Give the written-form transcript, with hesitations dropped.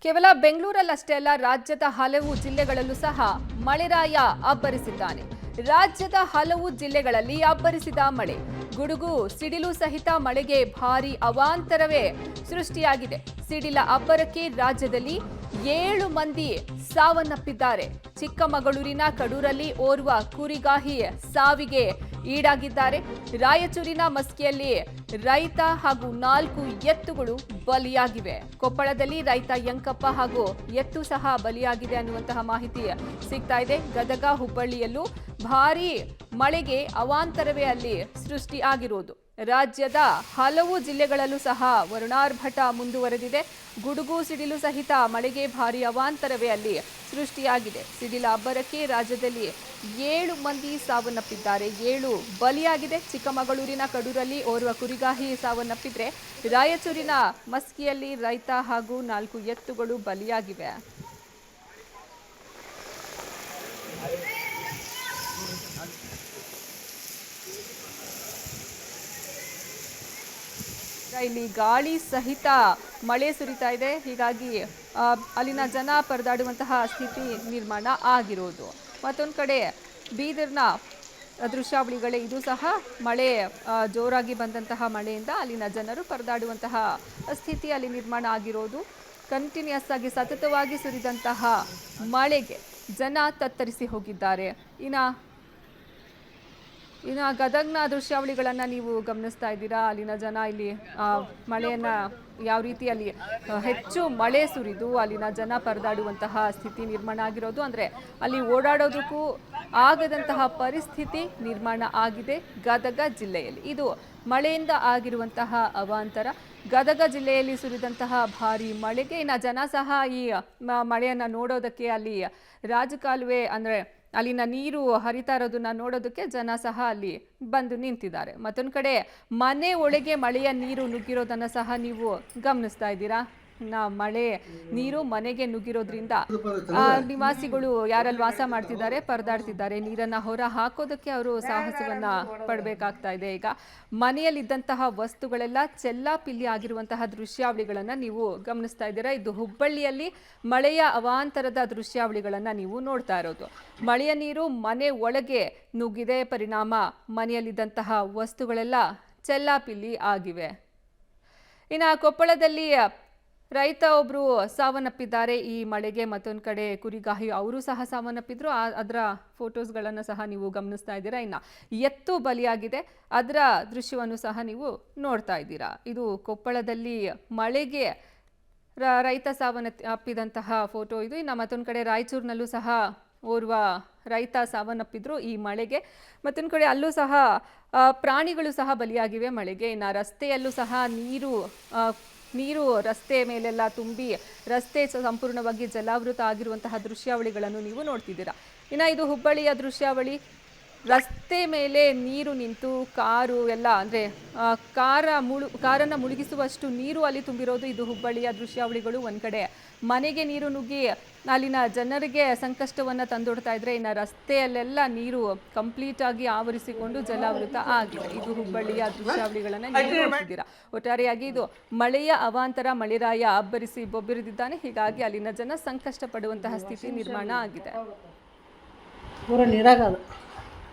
ಕೇವಲ ಬೆಂಗಳೂರಲ್ಲಷ್ಟೇ ಅಲ್ಲ, ರಾಜ್ಯದ ಹಲವು ಜಿಲ್ಲೆಗಳಲ್ಲೂ ಸಹ ಮಳೆರಾಯ ಅಬ್ಬರಿಸಿದ್ದಾನೆ. ರಾಜ್ಯದ ಹಲವು ಜಿಲ್ಲೆಗಳಲ್ಲಿ ಅಬ್ಬರಿಸಿದ ಮಳೆ, ಗುಡುಗು ಸಿಡಿಲು ಸಹಿತ ಮಳೆಗೆ ಭಾರೀ ಅವಾಂತರವೇ ಸೃಷ್ಟಿಯಾಗಿದೆ. ಸಿಡಿಲ ಅಬ್ಬರಕ್ಕೆ ರಾಜ್ಯದಲ್ಲಿ 7 ಮಂದಿ ಸಾವನ್ನಪ್ಪಿದ್ದಾರೆ. ಚಿಕ್ಕಮಗಳೂರಿನ ಕಡೂರಲ್ಲಿ ಓರ್ವ ಕುರಿಗಾಹಿ ಸಾವಿಗೆ ಈಡಾಗಿದ್ದಾರೆ. ರಾಯಚೂರಿನ ಮಸ್ಕಿಯಲ್ಲಿ ರೈತ ಹಾಗೂ 4 ಎತ್ತುಗಳು ಬಲಿಯಾಗಿವೆ. ಕೊಪ್ಪಳದಲ್ಲಿ ರೈತ ಯಂಕಪ್ಪ ಹಾಗೂ ಎತ್ತು ಸಹ ಬಲಿಯಾಗಿದೆ ಅನ್ನುವಂತಹ ಮಾಹಿತಿ ಸಿಗ್ತಾ ಇದೆ. ಗದಗ, ಹುಬ್ಬಳ್ಳಿಯಲ್ಲೂ ಭಾರೀ ಮಳೆಗೆ ಅವಾಂತರವೇ ಅಲ್ಲಿ ಸೃಷ್ಟಿ ಆಗಿರುವುದು. ರಾಜ್ಯದ ಹಲವು ಜಿಲ್ಲೆಗಳಲ್ಲೂ ಸಹ ವರುಣಾರ್ಭಟ ಮುಂದುವರೆದಿದೆ. ಗುಡುಗು ಸಿಡಿಲು ಸಹಿತ ಮಳೆಗೆ ಭಾರೀ ಅವಾಂತರವೇ ಅಲ್ಲಿ ಸೃಷ್ಟಿಯಾಗಿದೆ. ಸಿಡಿಲ ಅಬ್ಬರಕ್ಕೆ ರಾಜ್ಯದಲ್ಲಿ 7 ಮಂದಿ ಸಾವನ್ನಪ್ಪಿದ್ದಾರೆ, 7 ಬಲಿಯಾಗಿದೆ. ಚಿಕ್ಕಮಗಳೂರಿನ ಕಡೂರಲ್ಲಿ ಓರ್ವ ಕುರಿಗಾಹಿ ಸಾವನ್ನಪ್ಪಿದ್ರೆ, ರಾಯಚೂರಿನ ಮಸ್ಕಿಯಲ್ಲಿ ರೈತ ಹಾಗೂ 4 ಎತ್ತುಗಳು ಬಲಿಯಾಗಿವೆ. ಇಲ್ಲಿ ಗಾಳಿ ಸಹಿತ ಮಳೆ ಸುರಿತಾ ಇದೆ. ಹೀಗಾಗಿ ಅಲ್ಲಿನ ಜನ ಪರದಾಡುವಂತಹ ಸ್ಥಿತಿ ನಿರ್ಮಾಣ ಆಗಿರೋದು. ಮತ್ತೊಂದು ಕಡೆ ಬೀದರ್ನ ದೃಶ್ಯಾವಳಿಗಳೇ ಇದು ಸಹ ಮಳೆ ಜೋರಾಗಿ ಬಂದಂತಹ ಮಳೆಯಿಂದ ಅಲ್ಲಿನ ಜನರು ಪರದಾಡುವಂತಹ ಸ್ಥಿತಿ ಅಲ್ಲಿ ನಿರ್ಮಾಣ ಆಗಿರೋದು. ಕಂಟಿನ್ಯೂಸ್ ಆಗಿ ಸತತವಾಗಿ ಸುರಿದಂತಹ ಮಳೆಗೆ ಜನ ತತ್ತರಿಸಿ ಹೋಗಿದ್ದಾರೆ. ಇನ್ನು ಗದಗ್ನ ದೃಶ್ಯಾವಳಿಗಳನ್ನು ನೀವು ಗಮನಿಸ್ತಾ ಇದ್ದೀರಾ. ಅಲ್ಲಿನ ಜನ ಇಲ್ಲಿ ಮಳೆಯನ್ನ ಯಾವ ರೀತಿ ಅಲ್ಲಿ ಹೆಚ್ಚು ಮಳೆ ಸುರಿದು ಅಲ್ಲಿನ ಜನ ಪರದಾಡುವಂತಹ ಸ್ಥಿತಿ ನಿರ್ಮಾಣ ಆಗಿರೋದು. ಅಂದರೆ ಅಲ್ಲಿ ಓಡಾಡೋದಕ್ಕೂ ಆಗದಂತಹ ಪರಿಸ್ಥಿತಿ ನಿರ್ಮಾಣ ಆಗಿದೆ ಗದಗ ಜಿಲ್ಲೆಯಲ್ಲಿ. ಇದು ಮಳೆಯಿಂದ ಆಗಿರುವಂತಹ ಅವಾಂತರ. ಗದಗ ಜಿಲ್ಲೆಯಲ್ಲಿ ಸುರಿದಂತಹ ಭಾರೀ ಮಳೆಗೆ ಇನ್ನು ಜನ ಸಹ ಈ ಮಳೆಯನ್ನು ನೋಡೋದಕ್ಕೆ ಅಲ್ಲಿ ರಾಜಕಾಲುವೆ ಅಂದರೆ ಅಲ್ಲಿನ ನೀರು ಹರಿತಾ ಇರೋದನ್ನ ನೋಡೋದಕ್ಕೆ ಜನ ಸಹ ಅಲ್ಲಿ ಬಂದು ನಿಂತಿದ್ದಾರೆ. ಮತ್ತೊಂದು ಕಡೆ ಮನೆ ಒಳಗೆ ಮಳೆಯ ನೀರು ನುಗ್ಗಿರೋದನ್ನ ಸಹ ನೀವು ಗಮನಿಸ್ತಾ ಇದ್ದೀರಾ. ಮಳೆ ನೀರು ಮನೆಗೆ ನುಗ್ಗಿರೋದ್ರಿಂದ ನಿವಾಸಿಗಳು ಯಾರಲ್ಲಿ ವಾಸ ಮಾಡ್ತಿದ್ದಾರೆ ಪರದಾಡ್ತಿದ್ದಾರೆ. ನೀರನ್ನ ಹೊರ ಹಾಕೋದಕ್ಕೆ ಅವರು ಸಾಹಸವನ್ನ ಪಡಬೇಕಾಗ್ತಾ ಇದೆ. ಈಗ ಮನೆಯಲ್ಲಿದ್ದಂತಹ ವಸ್ತುಗಳೆಲ್ಲ ಚೆಲ್ಲಾಪಿಲ್ಲಿ ಆಗಿರುವಂತಹ ದೃಶ್ಯಾವಳಿಗಳನ್ನ ನೀವು ಗಮನಿಸ್ತಾ ಇದ್ದೀರಾ. ಇದು ಹುಬ್ಬಳ್ಳಿಯಲ್ಲಿ ಮಳೆಯ ಅವಾಂತರದ ದೃಶ್ಯಾವಳಿಗಳನ್ನ ನೀವು ನೋಡ್ತಾ ಇರೋದು. ಮಳೆಯ ನೀರು ಮನೆ ಒಳಗೆ ನುಗ್ಗಿದೆ. ಪರಿಣಾಮ ಮನೆಯಲ್ಲಿದ್ದಂತಹ ವಸ್ತುಗಳೆಲ್ಲ ಚೆಲ್ಲಾಪಿಲ್ಲಿ ಆಗಿವೆ. ಇನ್ನು ಕೊಪ್ಪಳದಲ್ಲಿ ರೈತ ಒಬ್ರು ಸಾವನ್ನಪ್ಪಿದ್ದಾರೆ ಈ ಮಳೆಗೆ. ಮತ್ತೊಂದು ಕಡೆ ಕುರಿಗಾಹಿ ಅವರು ಸಹ ಸಾವನ್ನಪ್ಪಿದ್ರು. ಅದರ ಫೋಟೋಸ್ಗಳನ್ನು ಸಹ ನೀವು ಗಮನಿಸ್ತಾ ಇದ್ದೀರಾ. ಇನ್ನು ಎತ್ತು ಬಲಿಯಾಗಿದೆ, ಅದರ ದೃಶ್ಯವನ್ನು ಸಹ ನೀವು ನೋಡ್ತಾ ಇದ್ದೀರಾ. ಇದು ಕೊಪ್ಪಳದಲ್ಲಿ ಮಳೆಗೆ ರೈತ ಸಾವನ್ನಪ್ಪಿದಂತಹ ಫೋಟೋ ಇದು. ಇನ್ನು ಮತ್ತೊಂದು ಕಡೆ ರಾಯಚೂರಿನಲ್ಲೂ ಸಹ ಓರ್ವ ರೈತ ಸಾವನ್ನಪ್ಪಿದ್ರು ಈ ಮಳೆಗೆ. ಮತ್ತೊಂದು ಕಡೆ ಅಲ್ಲೂ ಸಹ ಪ್ರಾಣಿಗಳು ಸಹ ಬಲಿಯಾಗಿವೆ ಮಳೆಗೆ. ಇನ್ನು ರಸ್ತೆಯಲ್ಲೂ ಸಹ ನೀರು ರಸ್ತೆ ಮೇಲೆಲ್ಲ ತುಂಬಿ ರಸ್ತೆ ಸಂಪೂರ್ಣವಾಗಿ ಜಲಾವೃತ ಆಗಿರುವಂತಹ ದೃಶ್ಯಾವಳಿಗಳನ್ನು ನೀವು ನೋಡ್ತಿದ್ದೀರಾ. ಇನ್ನು ಇದು ಹುಬ್ಬಳ್ಳಿಯ ದೃಶ್ಯಾವಳಿ. ರಸ್ತೆ ಮೇಲೆ ನೀರು ನಿಂತು ಕಾರು ಎಲ್ಲ ಅಂದರೆ ಕಾರನ್ನು ಮುಳುಗಿಸುವಷ್ಟು ನೀರು ಅಲ್ಲಿ ತುಂಬಿರೋದು. ಇದು ಹುಬ್ಬಳ್ಳಿಯ ದೃಶ್ಯಾವಳಿಗಳು. ಒಂದು ಕಡೆ ಮನೆಗೆ ನೀರು ನುಗ್ಗಿ ಅಲ್ಲಿನ ಜನರಿಗೆ ಸಂಕಷ್ಟವನ್ನು ತಂದೊಡ್ತಾ ಇದ್ರೆ, ಇನ್ನು ರಸ್ತೆಯಲ್ಲೆಲ್ಲ ನೀರು ಕಂಪ್ಲೀಟ್ ಆಗಿ ಆವರಿಸಿಕೊಂಡು ಜಲಾವೃತ ಆಗಿದೆ. ಇದು ಹುಬ್ಬಳ್ಳಿಯ ದೃಶ್ಯಾವಳಿಗಳನ್ನು ನೀವು ನೋಡ್ತಿದ್ದೀರಾ. ಒಟ್ಟಾರೆಯಾಗಿ ಇದು ಮಳೆಯ ಅವಾಂತರ, ಮಳೆರಾಯ ಅಬ್ಬರಿಸಿ ಬೊಬ್ಬಿರಿದಿದ್ದಾನೆ. ಹೀಗಾಗಿ ಅಲ್ಲಿನ ಜನ ಸಂಕಷ್ಟ ಪಡುವಂತಹ ಸ್ಥಿತಿ ನಿರ್ಮಾಣ ಆಗಿದೆ. ಪೂರ ನೀರಾಗ